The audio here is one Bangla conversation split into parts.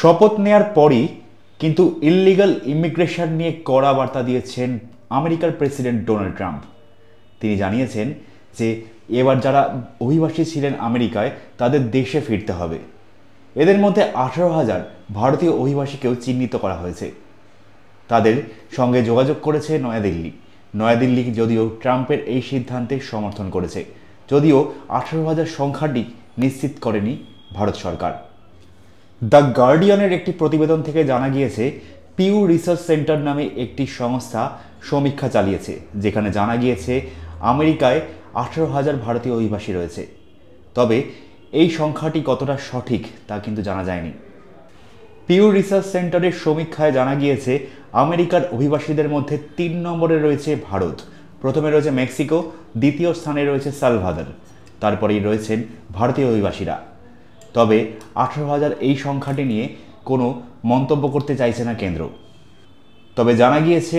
শপথ নেয়ার পরই কিন্তু ইল্লিগাল ইমিগ্রেশন নিয়ে কড়া বার্তা দিয়েছেন আমেরিকার প্রেসিডেন্ট ডোনাল্ড ট্রাম্প। তিনি জানিয়েছেন যে এবার যারা অভিবাসী ছিলেন আমেরিকায় তাদের দেশে ফিরতে হবে। এদের মধ্যে 18,000 ভারতীয় অভিবাসীকেও চিহ্নিত করা হয়েছে। তাদের সঙ্গে যোগাযোগ করেছে নয়াদিল্লি যদিও ট্রাম্পের এই সিদ্ধান্তে সমর্থন করেছে, যদিও 18,000 সংখ্যাটি নিশ্চিত করেনি ভারত সরকার। দ্য গার্ডিয়ানের একটি প্রতিবেদন থেকে জানা গিয়েছে পিউ রিসার্চ সেন্টার নামে একটি সংস্থা সমীক্ষা চালিয়েছে, যেখানে জানা গিয়েছে আমেরিকায় 18,000 ভারতীয় অভিবাসী রয়েছে। তবে এই সংখ্যাটি কতটা সঠিক তা কিন্তু জানা যায়নি। পিউ রিসার্চ সেন্টারের সমীক্ষায় জানা গিয়েছে আমেরিকার অভিবাসীদের মধ্যে 3 নম্বরে রয়েছে ভারত, প্রথমে রয়েছে মেক্সিকো, দ্বিতীয় স্থানে রয়েছে সালভাদর, তারপরেই রয়েছেন ভারতীয় অভিবাসীরা। তবে 18,000 এই সংখ্যাটি নিয়ে কোনো মন্তব্য করতে চাইছে না কেন্দ্র। তবে জানা গিয়েছে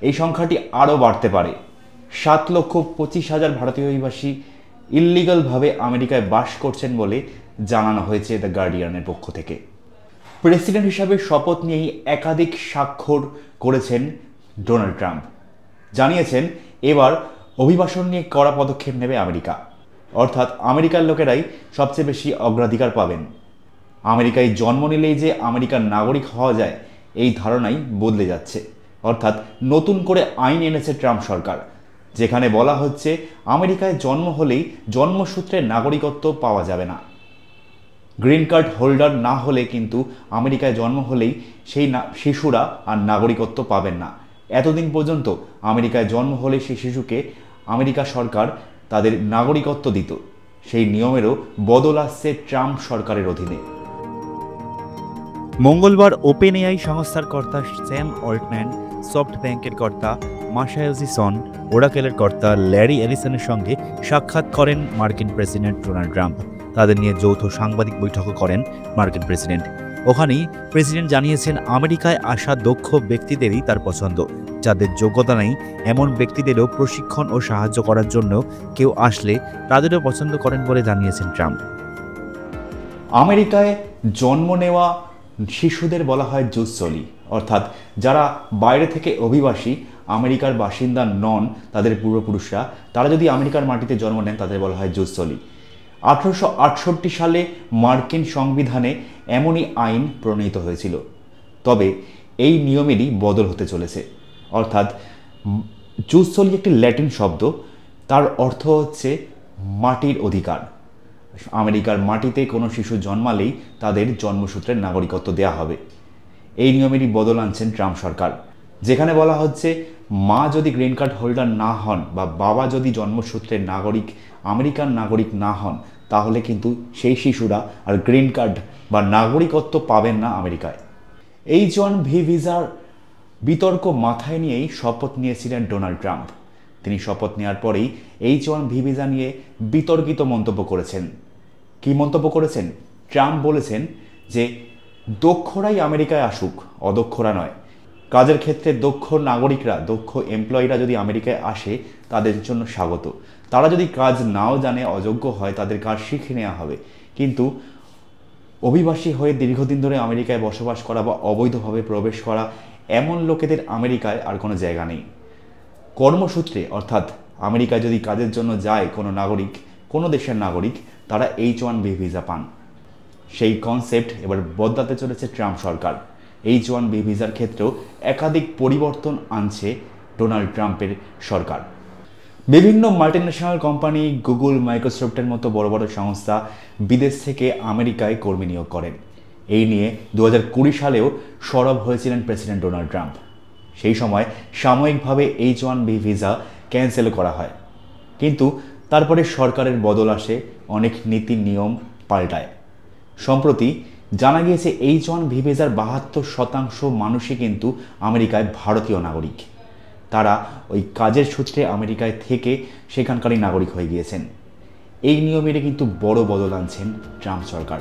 এই সংখ্যাটি আরও বাড়তে পারে। 7,25,000 ভারতীয় অভিবাসী ইল্লিগালভাবে আমেরিকায় বাস করছেন বলে জানানো হয়েছে দ্য গার্ডিয়ানের পক্ষ থেকে। প্রেসিডেন্ট হিসাবে শপথ নিয়েই একাধিক স্বাক্ষর করেছেন ডোনাল্ড ট্রাম্প। জানিয়েছেন এবার অভিবাসন নিয়ে কড়া পদক্ষেপ নেবে আমেরিকা, অর্থাৎ আমেরিকার লোকেরাই সবচেয়ে বেশি অগ্রাধিকার পাবেন। আমেরিকায় জন্ম নিলেই যে আমেরিকার নাগরিক হওয়া যায় এই ধারণাই বদলে যাচ্ছে, অর্থাৎ নতুন করে আইন এনেছে ট্রাম্প সরকার, যেখানে বলা হচ্ছে আমেরিকায় জন্ম হলেই জন্মসূত্রে নাগরিকত্ব পাওয়া যাবে না। গ্রিন কার্ড হোল্ডার না হলে কিন্তু আমেরিকায় জন্ম হলেই সেই শিশুরা আর নাগরিকত্ব পাবেন না। এতদিন পর্যন্ত আমেরিকায় জন্ম হলে সেই শিশুকে আমেরিকা সরকার তাদের নাগরিকত্ব দিত। সেই নিয়মেরও বদল আসছে ট্রাম্প সরকারের অধীনে। মঙ্গলবার ওপেন এআই সংস্থার কর্তা স্যাম অল্টম্যান, সফটব্যাংকের কর্তা মাসায়োশি সন, ওরাকেলের কর্তা ল্যারি এলিসনের সঙ্গে সাক্ষাৎ করেন মার্কিন প্রেসিডেন্ট ডোনাল্ড ট্রাম্প। তাদের নিয়ে যৌথ সাংবাদিক বৈঠকও করেন মার্কিন প্রেসিডেন্ট। ওখানেই প্রেসিডেন্ট জানিয়েছেন আমেরিকায় আসা দক্ষ ব্যক্তিদেরই তার পছন্দ, যাদের যোগ্যতা নেই এমন ব্যক্তিদেরও প্রশিক্ষণ ও সাহায্য করার জন্য কেউ আসলে তাদেরও পছন্দ করেন বলে জানিয়েছেন ট্রাম্প। আমেরিকায় জন্ম নেওয়া শিশুদের বলা হয় জুসলি, অর্থাৎ যারা বাইরে থেকে অভিবাসী আমেরিকার বাসিন্দা নন, তাদের পূর্বপুরুষরা তারা যদি আমেরিকার মাটিতে জন্ম নেন তাদের বলা হয় জুসলি। 1868 সালে মার্কিন সংবিধানে এমনই আইন প্রণীত হয়েছিল। তবে এই নিয়মেরই বদল হতে চলেছে, অর্থাৎ জুসলি একটি ল্যাটিন শব্দ, তার অর্থ হচ্ছে মাটির অধিকার। আমেরিকার মাটিতে কোনো শিশু জন্মালেই তাদের জন্মসূত্রের নাগরিকত্ব দেওয়া হবে। এই নিয়মেরই বদল আনছেন ট্রাম্প সরকার, যেখানে বলা হচ্ছে মা যদি গ্রিন কার্ড হোল্ডার না হন বা বাবা যদি জন্মসূত্রের নাগরিক আমেরিকান নাগরিক না হন, তাহলে কিন্তু সেই শিশুরা আর গ্রিন কার্ড বা নাগরিকত্ব পাবেন না আমেরিকায়। H-1B ভিসার বিতর্ক মাথায় নিয়েই শপথ নিয়েছিলেন ডোনাল্ড ট্রাম্প। তিনি শপথ নেওয়ার পরেই H-1B ভিসা নিয়ে বিতর্কিত মন্তব্য করেছেন। কি মন্তব্য করেছেন? ট্রাম্প বলেছেন যে দক্ষরাই আমেরিকায় আসুক, অদক্ষরা নয়। কাজের ক্ষেত্রে দক্ষ নাগরিকরা, দক্ষ এমপ্লয়িরা যদি আমেরিকায় আসে তাদের জন্য স্বাগত। তারা যদি কাজ নাও জানে, অযোগ্য হয়, তাদের কাজ শিখে নেওয়া হবে। কিন্তু অভিবাসী হয়ে দীর্ঘদিন ধরে আমেরিকায় বসবাস করা বা অবৈধভাবে প্রবেশ করা এমন লোকেদের আমেরিকায় আর কোনো জায়গা নেই। কর্মসূত্রে, অর্থাৎ আমেরিকায় যদি কাজের জন্য যায় কোনো নাগরিক, কোনো দেশের নাগরিক, তারা H-1B ভিসা পান। সেই কনসেপ্ট এবার বদলাতে চলেছে ট্রাম্প সরকার। H-1B ভিসার ক্ষেত্রেও একাধিক পরিবর্তন আনছে ডোনাল্ড ট্রাম্পের সরকার। বিভিন্ন মাল্টিন্যাশনাল কোম্পানি, গুগল, মাইক্রোসফটের মতো বড় বড় সংস্থা বিদেশ থেকে আমেরিকায় কর্মী নিয়োগ করেন। এই নিয়ে 2020 সালেও সরব হয়েছিলেন প্রেসিডেন্ট ডোনাল্ড ট্রাম্প। সেই সময় সাময়িকভাবে H-1B ভিসা ক্যান্সেল করা হয়, কিন্তু তারপরে সরকারের বদল আসে, অনেক নীতি নিয়ম পাল্টায়। সম্প্রতি জানা গিয়েছে H-1B ভিসার 72% মানুষই কিন্তু আমেরিকায় ভারতীয় নাগরিক। তারা ওই কাজের সূত্রে আমেরিকায় থেকে সেখানকারই নাগরিক হয়ে গিয়েছেন। এই নিয়মের কিন্তু বড় বদল আনছেন ট্রাম্প সরকার।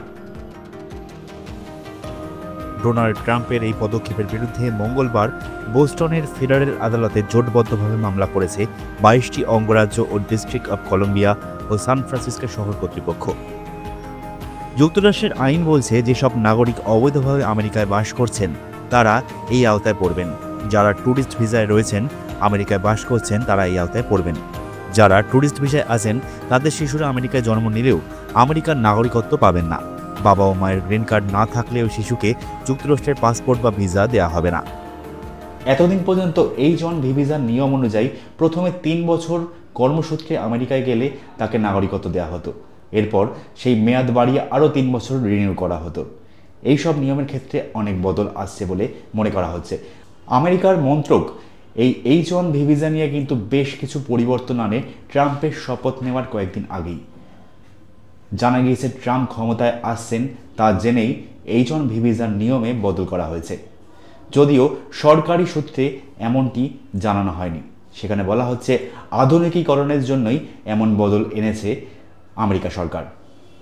ডোনাল্ড ট্রাম্পের এই পদক্ষেপের বিরুদ্ধে মঙ্গলবার বোস্টনের ফেডারেল আদালতে জোটবদ্ধভাবে মামলা করেছে 22টি অঙ্গরাজ্য ও ডিস্ট্রিক্ট অব কলম্বিয়া ও সান ফ্রান্সিসকো শহর কর্তৃপক্ষ। যুক্তরাষ্ট্রের আইন বলছে যেসব নাগরিক অবৈধভাবে আমেরিকায় বাস করছেন তারা এই আওতায় পড়বেন। যারা ট্যুরিস্ট ভিসায় রয়েছেন, আমেরিকায় বাস করছেন, তারা এই আওতায় পড়বেন। যারা ট্যুরিস্ট ভিসায় আছেন তাদের শিশুরা আমেরিকায় জন্ম নিলেও আমেরিকার নাগরিকত্ব পাবেন না। বাবা ও মায়ের গ্রিন কার্ড না থাকলেও শিশুকে যুক্তরাষ্ট্রের পাসপোর্ট বা ভিসা দেওয়া হবে না। এতদিন পর্যন্ত H-1B ভিসার নিয়ম অনুযায়ী প্রথমে 3 বছর কর্মসূত্রে আমেরিকায় গেলে তাকে নাগরিকত্ব দেওয়া হতো। এরপর সেই মেয়াদ বাড়িয়ে আরও 3 বছর রিনিউ করা হতো। এই সব নিয়মের ক্ষেত্রে অনেক বদল আসছে বলে মনে করা হচ্ছে। আমেরিকার মন্ত্রক এই H-1B ভিসা নিয়ে কিন্তু বেশ কিছু পরিবর্তন আনে ট্রাম্পের শপথ নেওয়ার কয়েকদিন আগেই। জানা গিয়েছে ট্রাম্প ক্ষমতায় আসছেন তা জেনেই H-1B ভিসার নিয়মে বদল করা হয়েছে, যদিও সরকারি সূত্রে এমনটি জানানো হয়নি। সেখানে বলা হচ্ছে আধুনিকীকরণের জন্যই এমন বদল এনেছে আমেরিকা সরকার।